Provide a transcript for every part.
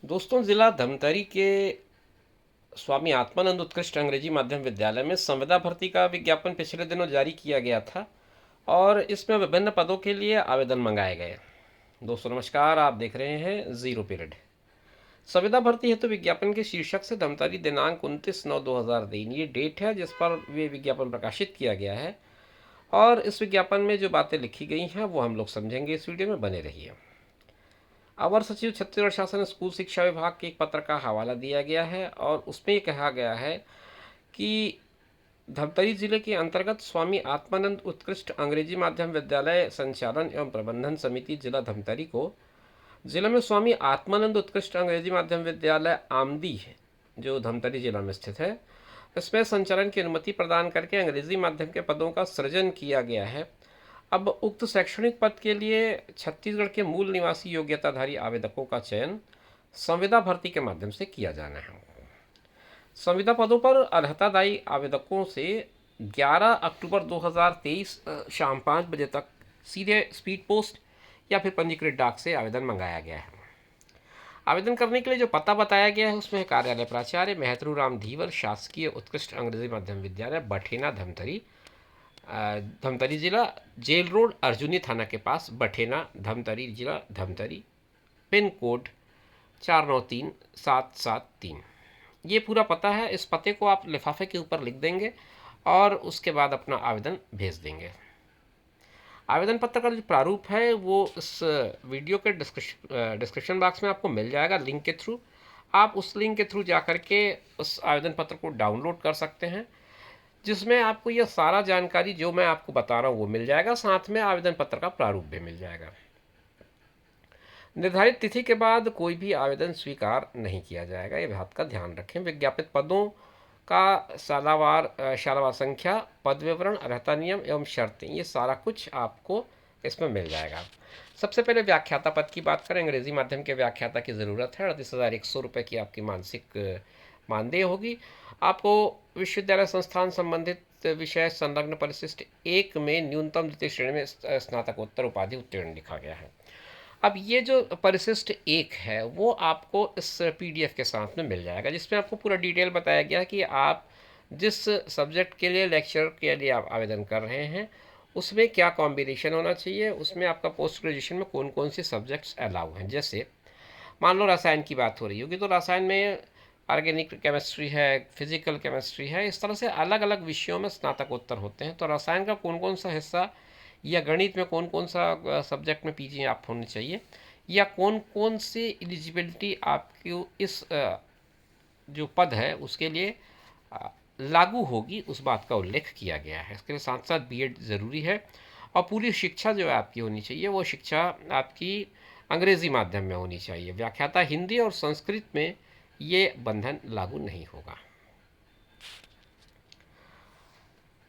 दोस्तों, ज़िला धमतरी के स्वामी आत्मानंद उत्कृष्ट अंग्रेजी माध्यम विद्यालय में संविदा भर्ती का विज्ञापन पिछले दिनों जारी किया गया था और इसमें विभिन्न पदों के लिए आवेदन मंगाए गए। दोस्तों नमस्कार, आप देख रहे हैं ज़ीरो पीरियड। संविदा भर्ती हेतु विज्ञापन के शीर्षक से धमतरी दिनांक 29/9/2003 ये डेट है जिस पर वे विज्ञापन प्रकाशित किया गया है। और इस विज्ञापन में जो बातें लिखी गई हैं वो हम लोग समझेंगे। इस वीडियो में बने रहिए। अवर सचिव छत्तीसगढ़ शासन स्कूल शिक्षा विभाग के एक पत्र का हवाला दिया गया है और उसमें ये कहा गया है कि धमतरी जिले के अंतर्गत स्वामी आत्मानंद उत्कृष्ट अंग्रेजी माध्यम विद्यालय संचालन एवं प्रबंधन समिति जिला धमतरी को जिले में स्वामी आत्मानंद उत्कृष्ट अंग्रेजी माध्यम विद्यालय आमदी है जो धमतरी जिला में स्थित है, इसमें संचालन की अनुमति प्रदान करके अंग्रेजी माध्यम के पदों का सृजन किया गया है। अब उक्त शैक्षणिक पद के लिए छत्तीसगढ़ के मूल निवासी योग्यताधारी आवेदकों का चयन संविदा भर्ती के माध्यम से किया जाना है। संविदा पदों पर अर्हतादायी आवेदकों से 11 अक्टूबर 2023 शाम 5 बजे तक सीधे स्पीड पोस्ट या फिर पंजीकृत डाक से आवेदन मंगाया गया है। आवेदन करने के लिए जो पता बताया गया है उसमें कार्यालय प्राचार्य महतरू राम धीवर, शासकीय उत्कृष्ट अंग्रेजी माध्यम विद्यालय बठेना धमतरी, धमतरी जिला, जेल रोड, अर्जुनी थाना के पास, बठेना, धमतरी जिला, धमतरी, पिन कोड 493773। ये पूरा पता है। इस पते को आप लिफाफे के ऊपर लिख देंगे और उसके बाद अपना आवेदन भेज देंगे। आवेदन पत्र का जो प्रारूप है वो इस वीडियो के डिस्क्रिप्शन बॉक्स में आपको मिल जाएगा लिंक के थ्रू। आप उस लिंक के थ्रू जा कर के उस आवेदन पत्र को डाउनलोड कर सकते हैं, जिसमें आपको यह सारा जानकारी जो मैं आपको बता रहा हूँ वो मिल जाएगा, साथ में आवेदन पत्र का प्रारूप भी मिल जाएगा। निर्धारित तिथि के बाद कोई भी आवेदन स्वीकार नहीं किया जाएगा, ये बात का ध्यान रखें। विज्ञापित पदों का शालावार संख्या, पद विवरण, अर्हता नियम एवं शर्तें, ये सारा कुछ आपको इसमें मिल जाएगा। सबसे पहले व्याख्याता पद की बात करें। अंग्रेजी माध्यम के व्याख्याता की ज़रूरत है। 38,100 रुपये की आपकी मानसिक मानदेय होगी। आपको विश्वविद्यालय संस्थान संबंधित विषय संलग्न परिशिष्ट 1 में न्यूनतम द्वितीय श्रेणी में स्नातकोत्तर उपाधि उत्तीर्ण लिखा गया है। अब ये जो परिशिष्ट 1 है वो आपको इस PDF के साथ में मिल जाएगा, जिसमें आपको पूरा डिटेल बताया गया कि आप जिस सब्जेक्ट के लिए लेक्चर के लिए आप आवेदन कर रहे हैं उसमें क्या कॉम्बिनेशन होना चाहिए, उसमें आपका पोस्ट ग्रेजुएशन में कौन कौन से सब्जेक्ट्स अलाउ हैं। जैसे मान लो रसायन की बात हो रही होगी तो रसायन में ऑर्गेनिक केमिस्ट्री है, फिजिकल केमिस्ट्री है, इस तरह से अलग अलग विषयों में स्नातकोत्तर होते हैं। तो रसायन का कौन कौन सा हिस्सा या गणित में कौन कौन सा सब्जेक्ट में PG आप होने चाहिए, या कौन कौन सी एलिजिबिलिटी आपको इस जो पद है उसके लिए लागू होगी, उस बात का उल्लेख किया गया है। इसके साथ साथ BEd ज़रूरी है और पूरी शिक्षा जो है आपकी होनी चाहिए वो शिक्षा आपकी अंग्रेज़ी माध्यम में होनी चाहिए। व्याख्याता हिंदी और संस्कृत में ये बंधन लागू नहीं होगा।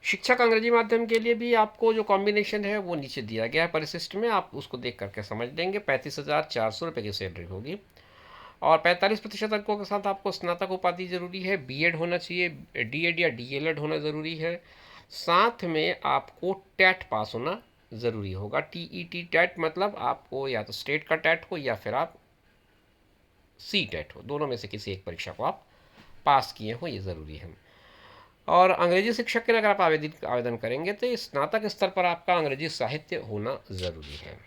शिक्षक अंग्रेजी माध्यम के लिए भी आपको जो कॉम्बिनेशन है वो नीचे दिया गया है परिशिष्ट में, आप उसको देख करके समझ लेंगे। 35,400 रुपये की सैलरी होगी और 45% अंकों के साथ आपको स्नातक उपाधि जरूरी है। BEd होना चाहिए, DEd या DLEd होना ज़रूरी है। साथ में आपको टेट पास होना ज़रूरी होगा। TET टेट मतलब आपको या तो स्टेट का टेट हो या फिर आप CTET हो, दोनों में से किसी एक परीक्षा को आप पास किए हो, ये ज़रूरी है। और अंग्रेजी शिक्षक के लिए अगर आप आवेदन करेंगे तो स्नातक स्तर पर आपका अंग्रेजी साहित्य होना ज़रूरी है।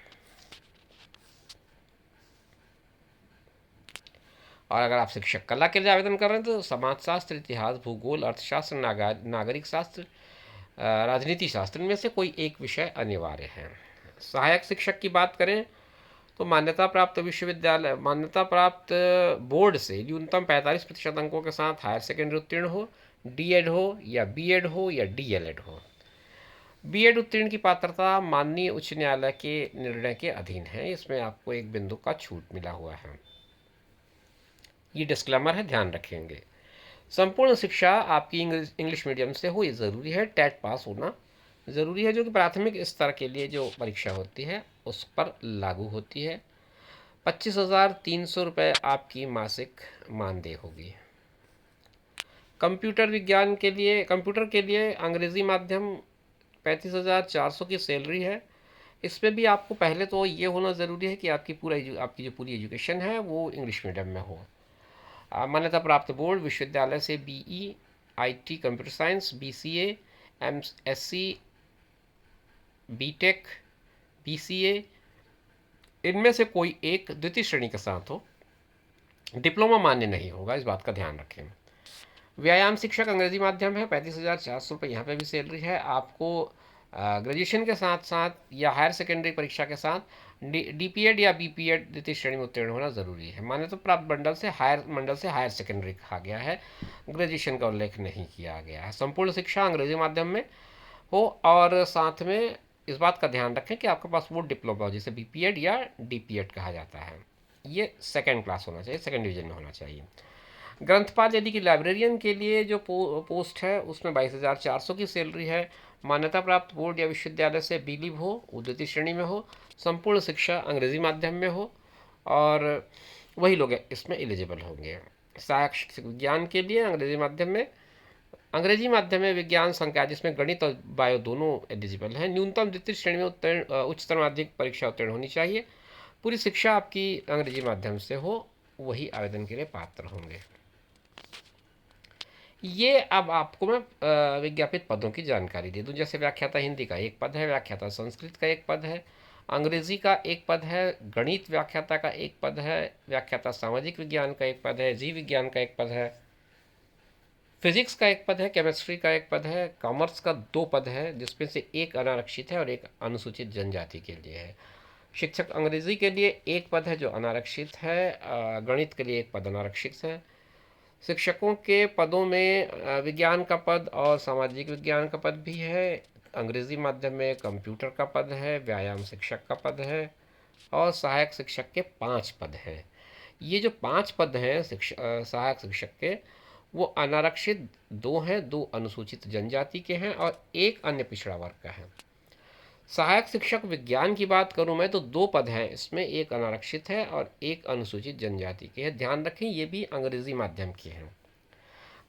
और अगर आप शिक्षक कला के लिए आवेदन कर रहे हैं तो समाजशास्त्र, इतिहास, भूगोल, अर्थशास्त्र, नागरिक शास्त्र, राजनीति शास्त्र में से कोई एक विषय अनिवार्य है। सहायक शिक्षक की बात करें तो मान्यता प्राप्त विश्वविद्यालय, मान्यता प्राप्त बोर्ड से न्यूनतम 45% अंकों के साथ हायर सेकेंडरी उत्तीर्ण हो, DEd हो या BEd हो या DLEd हो। BEd उत्तीर्ण की पात्रता माननीय उच्च न्यायालय के निर्णय के अधीन है, इसमें आपको एक बिंदु का छूट मिला हुआ है। ये डिस्क्लेमर है, ध्यान रखेंगे। संपूर्ण शिक्षा आपकी इंग्लिश मीडियम से हो, ये ज़रूरी है। टेट पास होना ज़रूरी है, जो कि प्राथमिक स्तर के लिए जो परीक्षा होती है उस पर लागू होती है। 25,300 रुपये आपकी मासिक मानदेय होगी। कंप्यूटर के लिए अंग्रेज़ी माध्यम 35,400 की सैलरी है। इसमें भी आपको पहले तो ये होना ज़रूरी है कि आपकी जो पूरी एजुकेशन है वो इंग्लिश मीडियम में हो। मान्यता प्राप्त बोर्ड विश्वविद्यालय से BE, IT computer science, BCA, MSc, BTech, BCA, इनमें से कोई एक द्वितीय श्रेणी के साथ हो। डिप्लोमा मान्य नहीं होगा, इस बात का ध्यान रखें। व्यायाम शिक्षक अंग्रेजी माध्यम है, 35,400 रुपये यहाँ पे भी सैलरी है आपको। ग्रेजुएशन के साथ साथ या हायर सेकेंडरी परीक्षा के साथ डीपीएड या बीपीएड द्वितीय श्रेणी में उत्तीर्ण होना जरूरी है। मान्यता प्राप्त मंडल से हायर सेकेंडरी कहा गया है, ग्रेजुएशन का उल्लेख नहीं किया गया है। संपूर्ण शिक्षा अंग्रेजी माध्यम में हो और साथ में इस बात का ध्यान रखें कि आपके पास वो डिप्लोमा हो जिसे बीपीएड या डीपीएड कहा जाता है। ये सेकेंड क्लास होना चाहिए, सेकेंड डिवीजन में होना चाहिए। ग्रंथपाल यदि कि लाइब्रेरियन के लिए जो पोस्ट है उसमें 22,400 की सैलरी है। मान्यता प्राप्त बोर्ड या विश्वविद्यालय से बीलिव हो, द्वितीय श्रेणी में हो, संपूर्ण शिक्षा अंग्रेजी माध्यम में हो और वही लोग इसमें एलिजिबल होंगे। सहायक विज्ञान के लिए अंग्रेजी माध्यम में विज्ञान संकाय जिसमें गणित और बायो दोनों एलिजिबल हैं। न्यूनतम द्वितीय श्रेणी में उच्चतर माध्यमिक परीक्षा उत्तीर्ण होनी चाहिए। पूरी शिक्षा आपकी अंग्रेजी माध्यम से हो, वही आवेदन के लिए पात्र होंगे। ये अब आपको मैं विज्ञापित पदों की जानकारी दे दूं। जैसे व्याख्याता हिंदी का एक पद है, व्याख्याता संस्कृत का एक पद है, अंग्रेजी का एक पद है, गणित व्याख्याता का एक पद है, व्याख्याता सामाजिक विज्ञान का एक पद है, जीव विज्ञान का एक पद है, फिजिक्स का एक पद है, केमिस्ट्री का एक पद है, कॉमर्स का 2 पद है जिसमें से एक अनारक्षित है और एक अनुसूचित जनजाति के लिए है। शिक्षक अंग्रेजी के लिए एक पद है जो अनारक्षित है, गणित के लिए एक पद अनारक्षित है। शिक्षकों के पदों में विज्ञान का पद और सामाजिक विज्ञान का पद भी है। अंग्रेजी माध्यम में कंप्यूटर का पद है, व्यायाम शिक्षक का पद है और सहायक शिक्षक के 5 पद हैं। ये जो 5 पद हैं सहायक शिक्षक के, वो अनारक्षित 2 हैं, 2 अनुसूचित जनजाति के हैं और एक अन्य पिछड़ा वर्ग का है। सहायक शिक्षक विज्ञान की बात करूं मैं तो 2 पद हैं, इसमें एक अनारक्षित है और एक अनुसूचित जनजाति के हैं। ध्यान रखें ये भी अंग्रेजी माध्यम के हैं।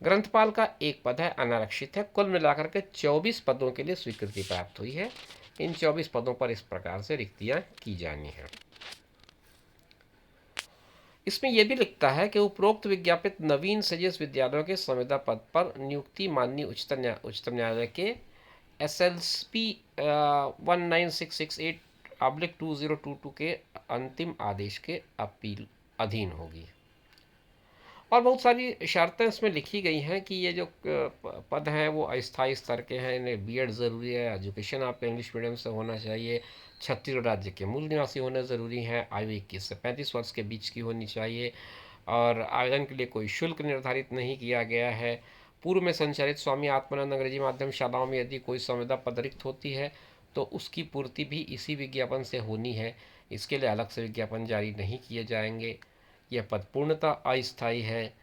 ग्रंथपाल का एक पद है, अनारक्षित है। कुल मिलाकर के 24 पदों के लिए स्वीकृति प्राप्त हुई है। इन 24 पदों पर इस प्रकार से रिक्तियां की जानी है। इसमें यह भी लिखता है कि उपरोक्त विज्ञापित नवीन सजेस विद्यालयों के संविदा पद पर नियुक्ति माननीय उच्चतम न्यायालय के SLP 19668/2022 के अंतिम आदेश के अपील अधीन होगी। और बहुत सारी शर्तें इसमें लिखी गई हैं कि ये जो पद हैं वो अस्थायी स्तर के हैं, इन्हें बीएड ज़रूरी है, एजुकेशन आपका इंग्लिश मीडियम से होना चाहिए, छत्तीसगढ़ राज्य के मूल निवासी होने ज़रूरी हैं, आयु 21 से 35 वर्ष के बीच की होनी चाहिए और आवेदन के लिए कोई शुल्क निर्धारित नहीं किया गया है। पूर्व में संचालित स्वामी आत्मानंद अंग्रेजी माध्यम शालाओं में यदि कोई संविदा पद रिक्त होती है तो उसकी पूर्ति भी इसी विज्ञापन से होनी है, इसके लिए अलग से विज्ञापन जारी नहीं किए जाएंगे। यह पद पूर्णतः अस्थायी है।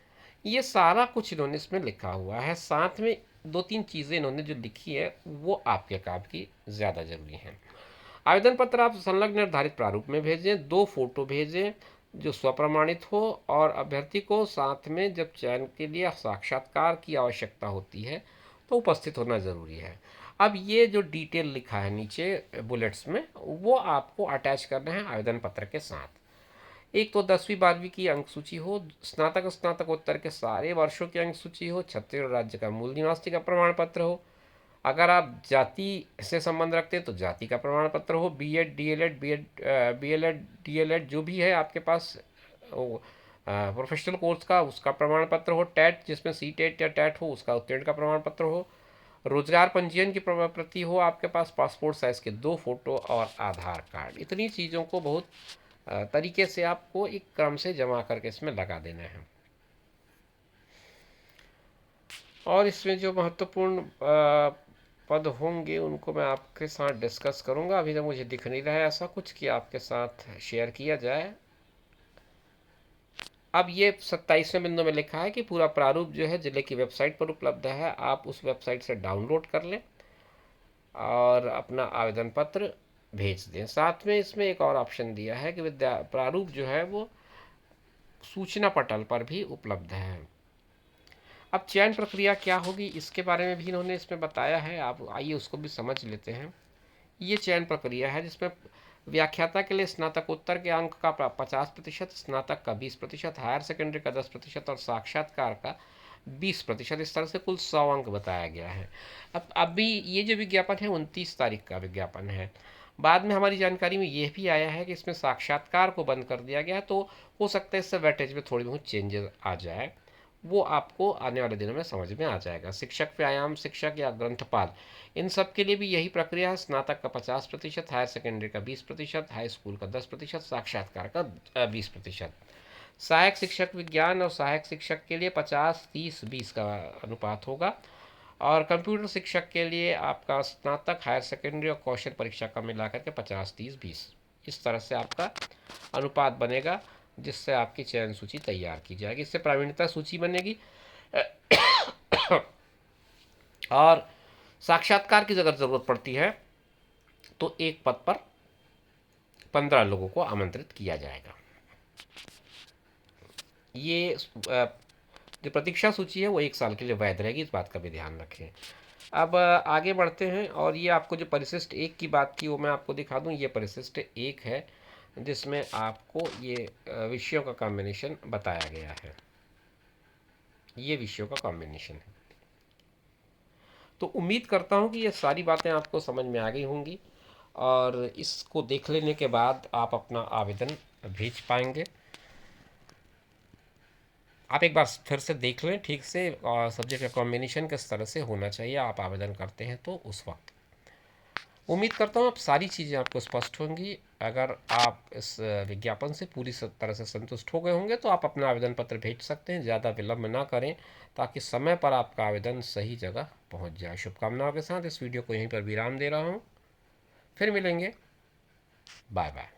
ये सारा कुछ इन्होंने इसमें लिखा हुआ है। साथ में 2-3 चीज़ें इन्होंने जो लिखी है वो आपके काम की ज़्यादा ज़रूरी हैं। आवेदन पत्र आप संलग्न निर्धारित प्रारूप में भेजें, 2 फोटो भेजें जो स्वप्रमाणित हो और अभ्यर्थी को साथ में जब चयन के लिए साक्षात्कार की आवश्यकता होती है तो उपस्थित होना ज़रूरी है। अब ये जो डिटेल लिखा है नीचे बुलेट्स में वो आपको अटैच करना है आवेदन पत्र के साथ। एक तो 10वीं 12वीं की अंक सूची हो, स्नातकोत्तर के सारे वर्षों की अंक सूची हो, छत्तीसगढ़ राज्य का मूल निवासी का प्रमाण पत्र हो, अगर आप जाति से संबंध रखते हैं तो जाति का प्रमाण पत्र हो, बीएड डीएलएड बीएलएड डीएलएड जो भी है आपके पास प्रोफेशनल कोर्स का उसका प्रमाण पत्र हो, टैट जिसमें सी-टेट या टैट हो उसका उत्तीर्ण का प्रमाण पत्र हो, रोजगार पंजीयन की प्रति हो आपके पास, पासपोर्ट साइज़ के 2 फोटो और आधार कार्ड। इतनी चीज़ों को बहुत तरीके से आपको एक क्रम से जमा करके इसमें लगा देना है। और इसमें जो महत्वपूर्ण पद होंगे उनको मैं आपके साथ डिस्कस करूंगा। अभी तो मुझे दिख नहीं रहा है ऐसा कुछ कि आपके साथ शेयर किया जाए। अब ये 27वें बिंदु में लिखा है कि पूरा प्रारूप जो है जिले की वेबसाइट पर उपलब्ध है, आप उस वेबसाइट से डाउनलोड कर लें और अपना आवेदन पत्र भेज दें। साथ में इसमें एक और ऑप्शन दिया है कि प्रारूप जो है वो सूचना पटल पर भी उपलब्ध है। अब चयन प्रक्रिया क्या होगी इसके बारे में भी इन्होंने इसमें बताया है, आप आइए उसको भी समझ लेते हैं ये चयन प्रक्रिया है जिसमें व्याख्याता के लिए स्नातकोत्तर के अंक का 50%, स्नातक का 20%, हायर सेकेंडरी का 10% और साक्षात्कार का 20%। इस तरह से कुल 100 अंक बताया गया है। अब अभी ये जो विज्ञापन है 29 तारीख का विज्ञापन है। बाद में हमारी जानकारी में यह भी आया है कि इसमें साक्षात्कार को बंद कर दिया गया है, तो हो सकता है इससे वेटेज में थोड़ी बहुत चेंजेस आ जाए। वो आपको आने वाले दिनों में समझ में आ जाएगा। शिक्षक, व्यायाम शिक्षक या ग्रंथपाल, इन सब के लिए भी यही प्रक्रिया है। स्नातक का 50%, हायर सेकेंडरी का 20%, हाई स्कूल का 10%, साक्षात्कार का 20%। सहायक शिक्षक विज्ञान और सहायक शिक्षक के लिए 50-30-20 का अनुपात होगा। और कंप्यूटर शिक्षक के लिए आपका स्नातक, हायर सेकेंडरी और कौशल परीक्षा का मिला करके 50-30-20, इस तरह से आपका अनुपात बनेगा, जिससे आपकी चयन सूची तैयार की जाएगी। इससे प्रावीण्यता सूची बनेगी। और साक्षात्कार की अगर ज़रूरत पड़ती है तो एक पद पर 15 लोगों को आमंत्रित किया जाएगा। ये जो प्रतीक्षा सूची है वो 1 साल के लिए वैध रहेगी, इस बात का भी ध्यान रखें। अब आगे बढ़ते हैं, और ये आपको जो परिशिष्ट 1 की बात की वो मैं आपको दिखा दूं। ये परिशिष्ट 1 है जिसमें आपको ये विषयों का कॉम्बिनेशन बताया गया है। ये विषयों का कॉम्बिनेशन है। तो उम्मीद करता हूँ कि ये सारी बातें आपको समझ में आ गई होंगी, और इसको देख लेने के बाद आप अपना आवेदन भेज पाएंगे। आप एक बार फिर से देख लें ठीक से, और सब्जेक्ट का कॉम्बिनेशन किस तरह से होना चाहिए आप आवेदन करते हैं तो उस वक्त। उम्मीद करता हूँ आप सारी चीज़ें आपको स्पष्ट होंगी। अगर आप इस विज्ञापन से पूरी तरह से संतुष्ट हो गए होंगे तो आप अपना आवेदन पत्र भेज सकते हैं। ज़्यादा विलम्ब ना करें ताकि समय पर आपका आवेदन सही जगह पहुँच जाए। शुभकामनाओं के साथ इस वीडियो को यहीं पर विराम दे रहा हूँ। फिर मिलेंगे। Bye bye.